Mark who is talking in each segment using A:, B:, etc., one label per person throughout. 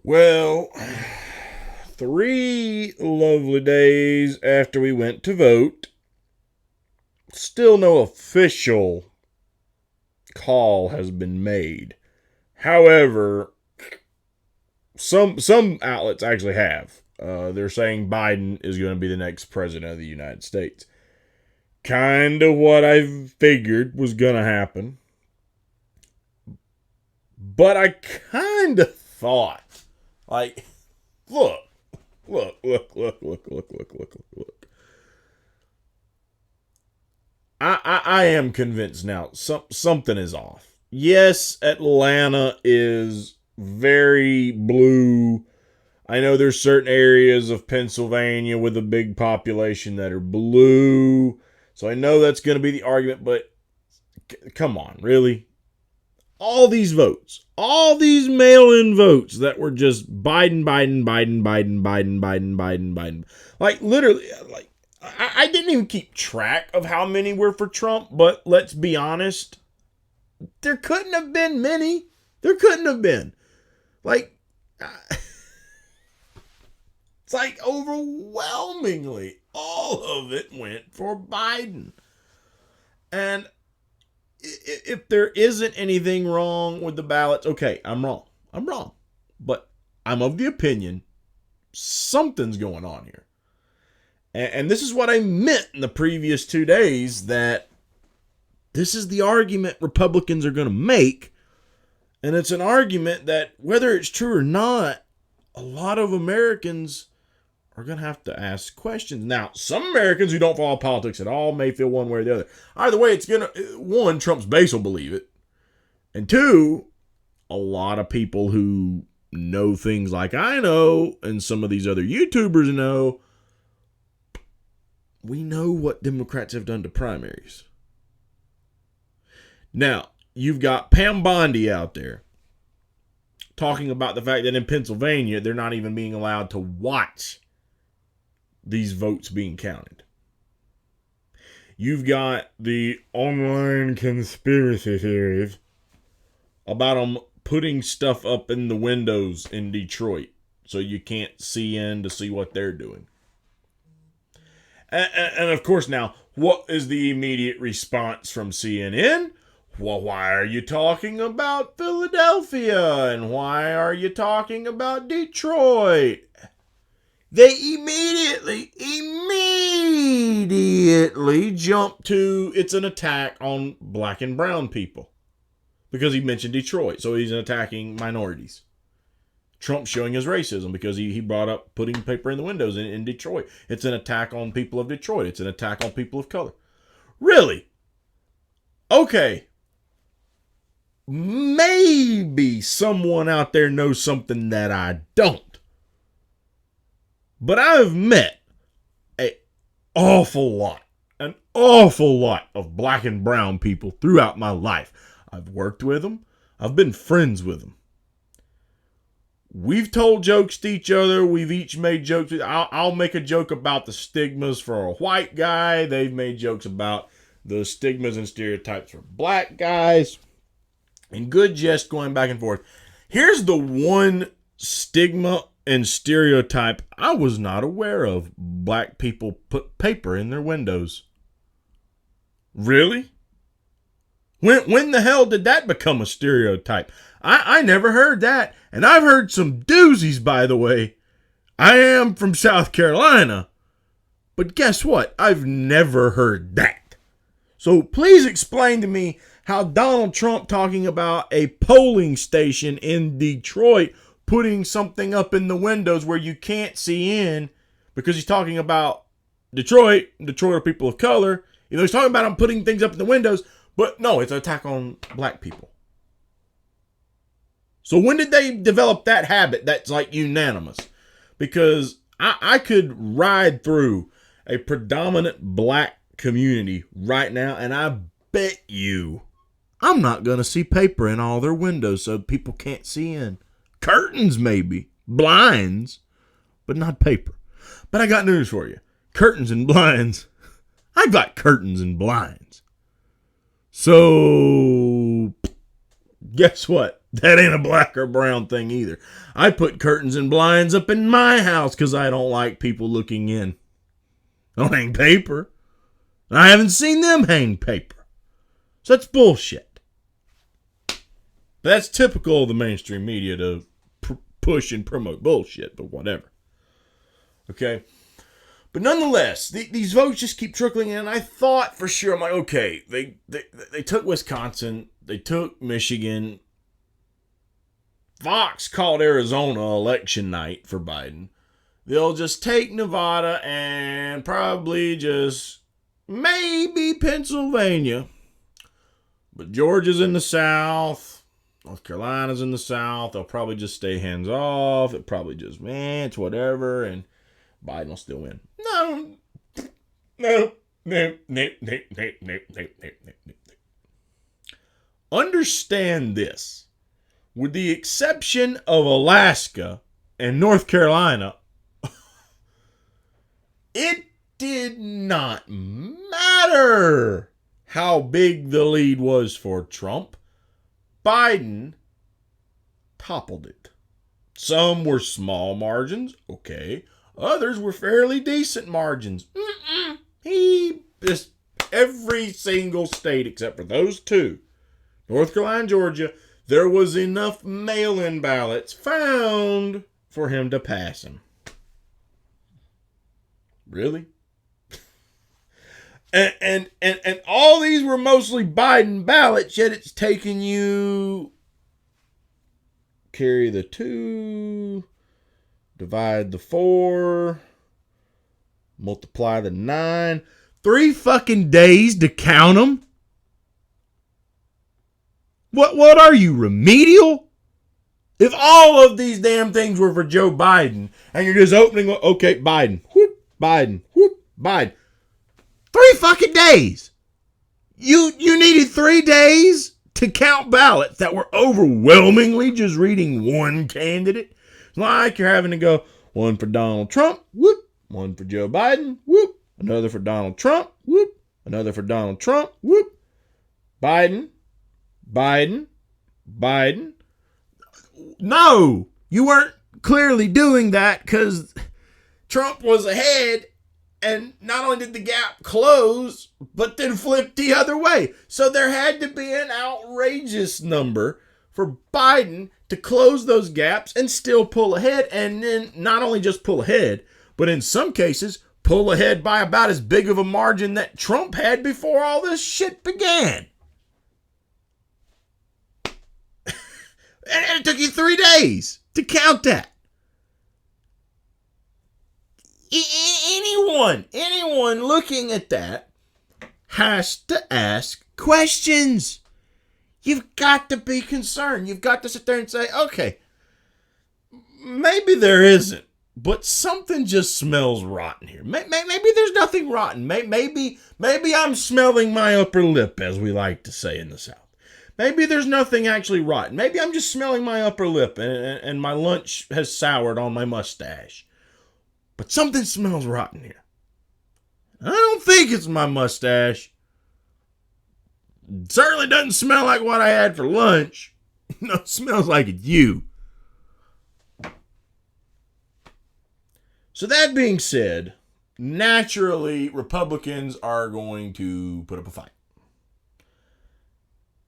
A: Well, 3 lovely days after we went to vote, still no official call has been made. However, some outlets actually have. They're saying Biden is going to be the next president of the United States. Kind of what I figured was going to happen. But I kind of thought, like, look. I am convinced now something is off. Yes, Atlanta is very blue. I know there's certain areas of Pennsylvania with a big population that are blue. So I know that's going to be the argument, but come on, really? All these votes, all these mail-in votes that were just Biden. Like, literally, like, I didn't even keep track of how many were for Trump, but let's be honest, there couldn't have been many. There couldn't have been. Like, it's like overwhelmingly all of it went for Biden. And if there isn't anything wrong with the ballots, okay, I'm wrong. But I'm of the opinion something's going on here. And this is what I meant in the previous 2 days, that this is the argument Republicans are going to make. And it's an argument that, whether it's true or not, a lot of Americans are going to have to ask questions. Now, some Americans who don't follow politics at all may feel one way or the other. Either way, it's going to, one, Trump's base will believe it. And two, a lot of people who know things like I know and some of these other YouTubers know, we know what Democrats have done to primaries. Now, you've got Pam Bondi out there talking about the fact that in Pennsylvania, they're not even being allowed to watch these votes being counted. You've got the online conspiracy theories about them putting stuff up in the windows in Detroit so you can't see in to see what they're doing. And of course, now, what is the immediate response from CNN? Well, why are you talking about Philadelphia? And why are you talking about Detroit? They immediately jump to, it's an attack on black and brown people. Because he mentioned Detroit, so he's attacking minorities. Trump showing his racism because he brought up putting paper in the windows in Detroit. It's an attack on people of Detroit. It's an attack on people of color. Really? Okay. Maybe someone out there knows something that I don't. But I've met an awful lot of black and brown people throughout my life. I've worked with them. I've been friends with them. We've told jokes to each other. We've each made jokes. I'll make a joke about the stigmas for a white guy. They've made jokes about the stigmas and stereotypes for black guys. And good jest going back and forth. Here's the one stigma and stereotype I was not aware of. Black people put paper in their windows. Really? When the hell did that become a stereotype? I never heard that. And I've heard some doozies, by the way. I am from South Carolina. But guess what? I've never heard that. So please explain to me how Donald Trump talking about a polling station in Detroit putting something up in the windows where you can't see in, because he's talking about Detroit are people of color. You know, he's talking about them putting things up in the windows, but no, it's an attack on black people. So when did they develop that habit that's like unanimous? Because I could ride through a predominant black community right now, and I bet you I'm not going to see paper in all their windows so people can't see in. Curtains maybe, blinds, but not paper. But I got news for you. Curtains and blinds. I got curtains and blinds. So, guess what? That ain't a black or brown thing either. I put curtains and blinds up in my house because I don't like people looking in. I don't hang paper. I haven't seen them hang paper. So that's bullshit. That's typical of the mainstream media to push and promote bullshit, but whatever. Okay? But nonetheless, these votes just keep trickling in. I thought for sure, I'm like, okay, they took Wisconsin, they took Michigan. Fox called Arizona election night for Biden. They'll just take Nevada and probably just maybe Pennsylvania. But Georgia's in the South. North Carolina's in the South. They'll probably just stay hands off. It probably just, it's whatever. And Biden will still win. No. Understand this. With the exception of Alaska and North Carolina, it did not matter how big the lead was for Trump. Biden toppled it. Some were small margins, okay. Others were fairly decent margins. Every single state except for those two, North Carolina and Georgia, there was enough mail-in ballots found for him to pass him. Really? And all these were mostly Biden ballots, yet it's taken you carry the 2, divide the 4, multiply the 9, 3 fucking days to count them. What are you, remedial? If all of these damn things were for Joe Biden, and you're just opening, okay, Biden, whoop, Biden, whoop, Biden. 3 fucking days. You needed 3 days to count ballots that were overwhelmingly just reading one candidate. It's like you're having to go, one for Donald Trump, whoop, one for Joe Biden, whoop, another for Donald Trump, whoop, another for Donald Trump, whoop, Biden. No, you weren't clearly doing that because Trump was ahead, and not only did the gap close, but then flipped the other way. So there had to be an outrageous number for Biden to close those gaps and still pull ahead, and then not only just pull ahead, but in some cases pull ahead by about as big of a margin that Trump had before all this shit began. And it took you 3 days to count that. Anyone looking at that has to ask questions. You've got to be concerned. You've got to sit there and say, okay, maybe there isn't, but something just smells rotten here. Maybe there's nothing rotten. Maybe I'm smelling my upper lip, as we like to say in the South. Maybe there's nothing actually rotten. Maybe I'm just smelling my upper lip and my lunch has soured on my mustache. But something smells rotten here. I don't think it's my mustache. It certainly doesn't smell like what I had for lunch. No, it smells like it's you. So that being said, naturally, Republicans are going to put up a fight.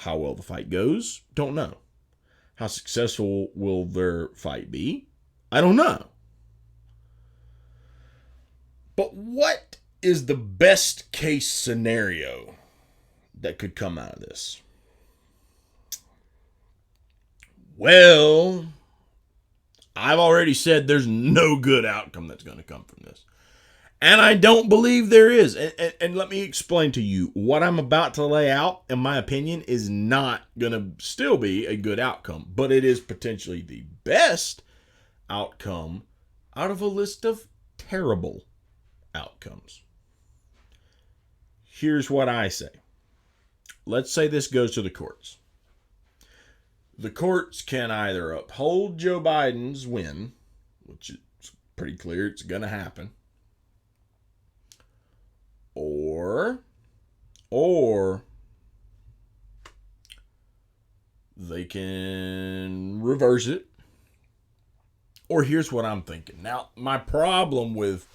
A: How well the fight goes, don't know. How successful will their fight be? I don't know. But what is the best case scenario that could come out of this? Well, I've already said there's no good outcome that's going to come from this. And I don't believe there is. And let me explain to you. What I'm about to lay out, in my opinion, is not going to still be a good outcome. But it is potentially the best outcome out of a list of terrible outcomes. Here's what I say. Let's say this goes to the courts. The courts can either uphold Joe Biden's win, which is pretty clear it's going to happen, or they can reverse it. Or here's what I'm thinking. Now, my problem with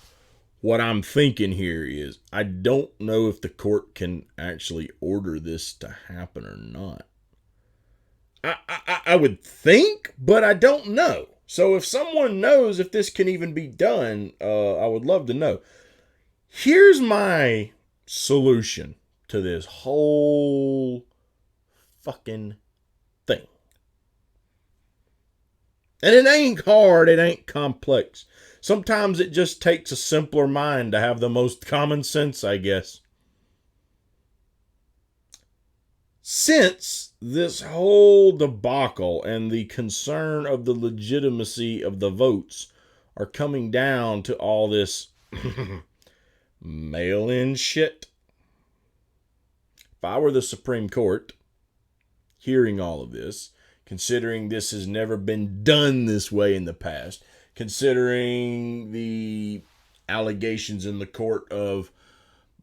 A: what I'm thinking here is I don't know if the court can actually order this to happen or not. I would think, but I don't know. So if someone knows if this can even be done, I would love to know. Here's my solution to this whole fucking thing. And it ain't hard, it ain't complex. Sometimes it just takes a simpler mind to have the most common sense, I guess. Since this whole debacle and the concern of the legitimacy of the votes are coming down to all this mail-in shit, if I were the Supreme Court, hearing all of this, considering this has never been done this way in the past, considering the allegations in the court of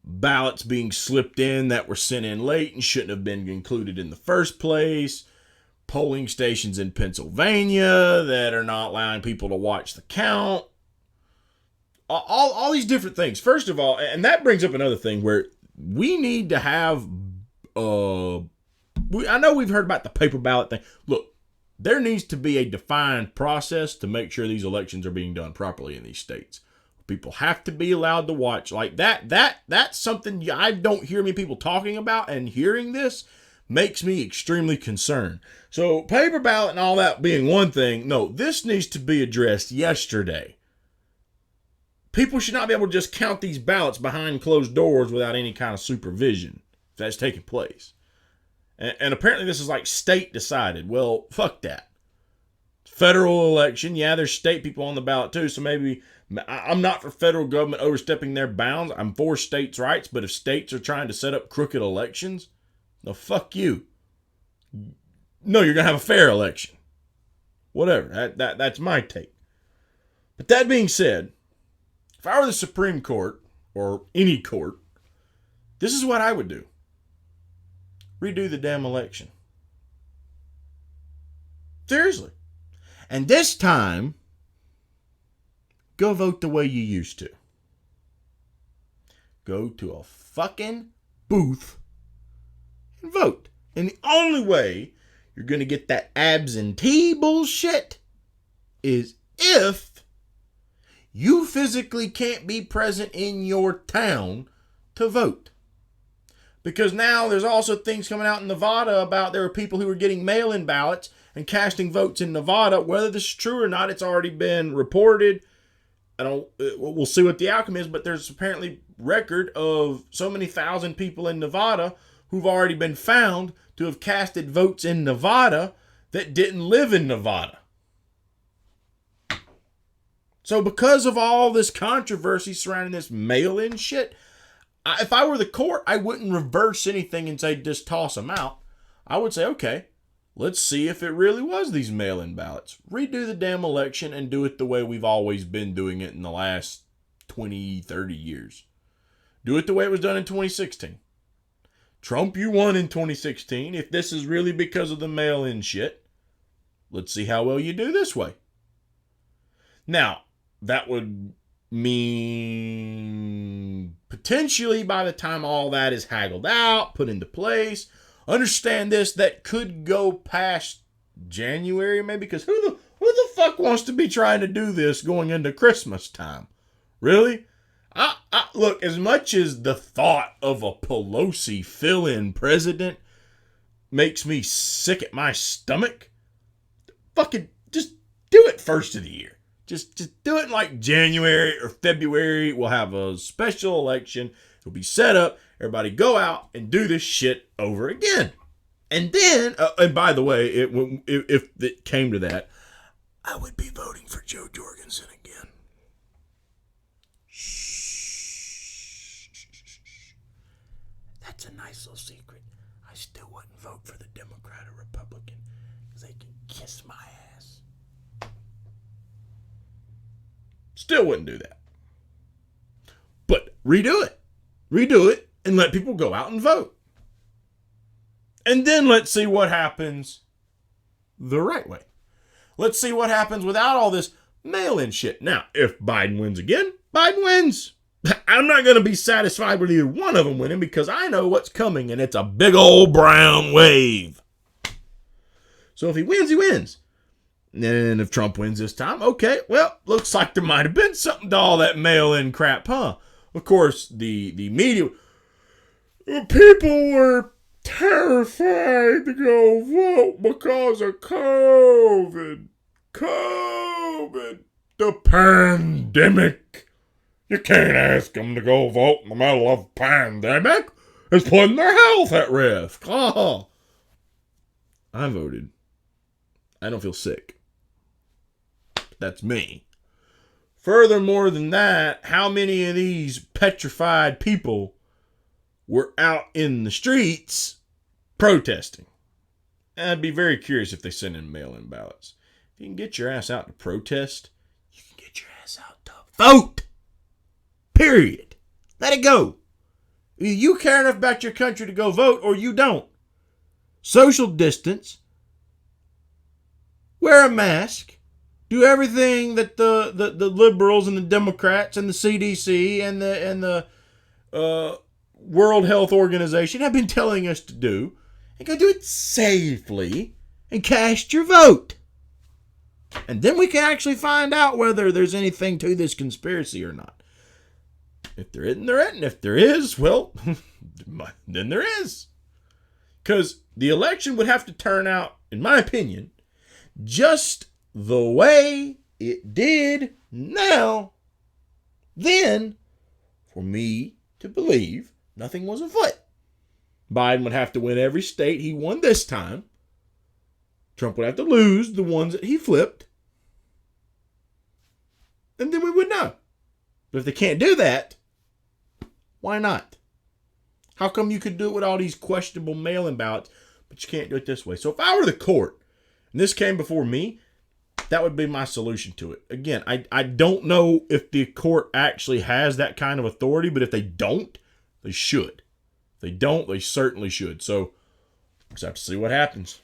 A: ballots being slipped in that were sent in late and shouldn't have been included in the first place, polling stations in Pennsylvania that are not allowing people to watch the count, all these different things. First of all, and that brings up another thing where we need to have, I know we've heard about the paper ballot thing. Look, there needs to be a defined process to make sure these elections are being done properly in these states. People have to be allowed to watch. Like that's something I don't hear many people talking about, and hearing this makes me extremely concerned. So paper ballot and all that being one thing, no, this needs to be addressed yesterday. People should not be able to just count these ballots behind closed doors without any kind of supervision if that's taking place. And apparently this is like state decided. Well, fuck that. Federal election, yeah, there's state people on the ballot too, so maybe I'm not for federal government overstepping their bounds. I'm for states' rights, but if states are trying to set up crooked elections, no, fuck you. No, you're going to have a fair election. Whatever. That's my take. But that being said, if I were the Supreme Court, or any court, this is what I would do. Redo the damn election. Seriously. And this time, go vote the way you used to. Go to a fucking booth and vote. And the only way you're going to get that absentee bullshit is if you physically can't be present in your town to vote. Because now there's also things coming out in Nevada about there are people who are getting mail-in ballots and casting votes in Nevada. Whether this is true or not, it's already been reported. We'll see what the outcome is, but there's apparently record of so many thousand people in Nevada who've already been found to have casted votes in Nevada that didn't live in Nevada. So because of all this controversy surrounding this mail-in shit, if I were the court, I wouldn't reverse anything and say just toss them out. I would say, okay, let's see if it really was these mail-in ballots. Redo the damn election and do it the way we've always been doing it in the last 20, 30 years. Do it the way it was done in 2016. Trump, you won in 2016. If this is really because of the mail-in shit, let's see how well you do this way. Now, that would mean potentially by the time all that is haggled out, put into place, understand this, that could go past January maybe, because who the fuck wants to be trying to do this going into Christmas time? Really? Look, as much as the thought of a Pelosi fill-in president makes me sick at my stomach, fucking just do it first of the year. Just do it in like January or February. We'll have a special election. It'll be set up. Everybody go out and do this shit over again. And then, and by the way, if it came to that, I would be voting for Joe Jorgensen again. Shh. That's a nice little secret. I still wouldn't vote for the Democrat or Republican because they can kiss my ass. Still wouldn't do that. But redo it. Redo it and let people go out and vote. And then let's see what happens the right way. Let's see what happens without all this mail-in shit. Now, if Biden wins again, Biden wins. I'm not going to be satisfied with either one of them winning because I know what's coming, and it's a big old brown wave. So if he wins, he wins. And if Trump wins this time, okay, well, looks like there might have been something to all that mail-in crap, huh? Of course, the media, people were terrified to go vote because of COVID. The pandemic. You can't ask them to go vote in the middle of a pandemic. It's putting their health at risk. Oh. I voted. I don't feel sick. That's me. Furthermore than that, how many of these petrified people were out in the streets protesting? I'd be very curious if they send in mail-in ballots. If you can get your ass out to protest, you can get your ass out to vote. Period. Let it go. You care enough about your country to go vote, or you don't. Social distance. Wear a mask. Do everything that the liberals and the Democrats and the CDC and the World Health Organization have been telling us to do. And go do it safely and cast your vote. And then we can actually find out whether there's anything to this conspiracy or not. If there isn't, there isn't. If there is, well, then there is. Because the election would have to turn out, in my opinion, just the way it did now, then, for me to believe nothing was afoot. Biden would have to win every state he won this time. Trump would have to lose the ones that he flipped. And then we would know. But if they can't do that, why not? How come you could do it with all these questionable mail-in ballots, but you can't do it this way? So if I were the court, and this came before me, that would be my solution to it. Again, I don't know if the court actually has that kind of authority, but if they don't, they should. If they don't, they certainly should. So we'll just have to see what happens.